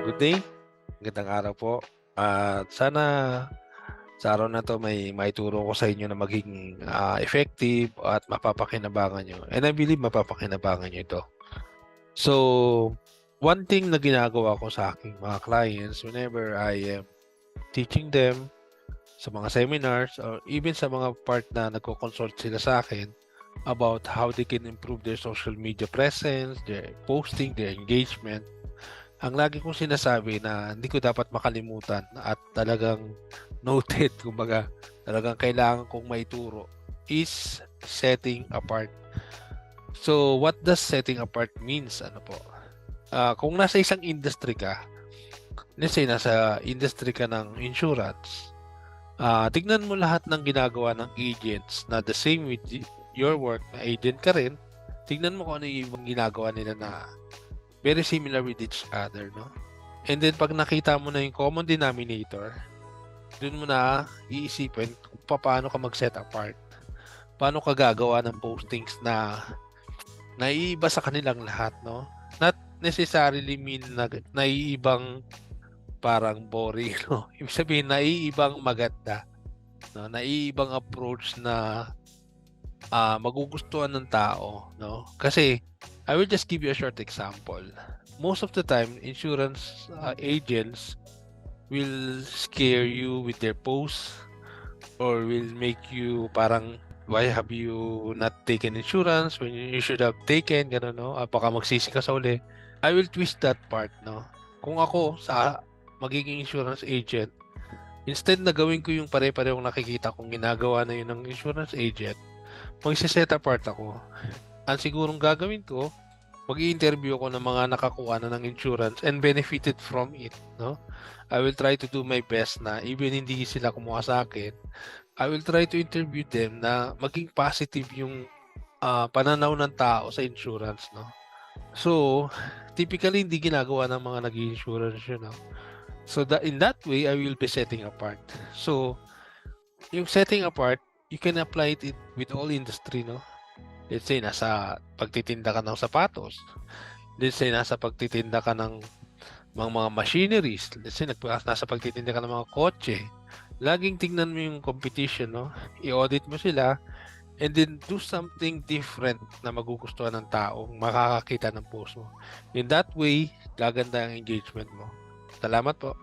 Good day, magandang araw po. At sana sa araw na 'to may maituro ko sa inyo na maging, effective at mapapakinabangan niyo, and I believe mapapakinabangan niyo ito. So, one thing na ginagawa ko sa aking mga clients whenever I am teaching them sa mga seminars or even sa mga part na nagko-consult sila sa akin about how they can improve their social media presence, their posting, their engagement. Ang lagi kong sinasabi na hindi ko dapat makalimutan at talagang noted kumbaga, talagang kailangan kong maituro is setting apart. So, what does setting apart means? Ano po? Kung nasa isang industry ka, let's say nasa industry ka ng insurance, tignan mo lahat ng ginagawa ng agents na the same with your work, na agent ka rin, tignan mo kung ano yung ibang ginagawa nila na very similar with each other, no? And then pag nakita mo na yung common denominator, dun mo na iisipin kung paano ka mag-set apart. Paano ka gagawa ng postings na naiiba sa kanilang lahat, no? Not necessarily mean na naiibang parang boring, no? Ibig sabihin, naiibang maganda, no? Naiibang approach na magugustuhan ng tao, no? Kasi I will just give you a short example. Most of the time, insurance agents will scare you with their posts or will make you parang, why have you not taken insurance when you should have taken, gano'n, no? Baka magsisi ka sa uli. I will twist that part, no? Kung ako sa magiging insurance agent, instead na gawin ko yung pare-parehong nakikita kong ginagawa na yun ng insurance agent, magse-set apart ako. Ang sigurong gagawin ko, mag-i-interview ako ng mga nakakuha na ng insurance and benefited from it, no? I will try to do my best na even hindi sila kumuha sa akin, I will try to interview them na maging positive yung pananaw ng tao sa insurance, no? So, typically hindi ginagawa ng mga nag-i-insurance yun, no? So, in that way, I will be setting apart. So, yung setting apart, you can apply it with all industry, no? Let's say, nasa pagtitinda ka ng sapatos. Let's say, nasa pagtitinda ka ng mga machineries. Let's say, nasa pagtitinda ka ng mga kotse. Laging tingnan mo yung competition, no? I-audit mo sila and then do something different na magugustuhan ng tao, makakakita ng post mo. In that way, gaganda ang engagement mo. Salamat po.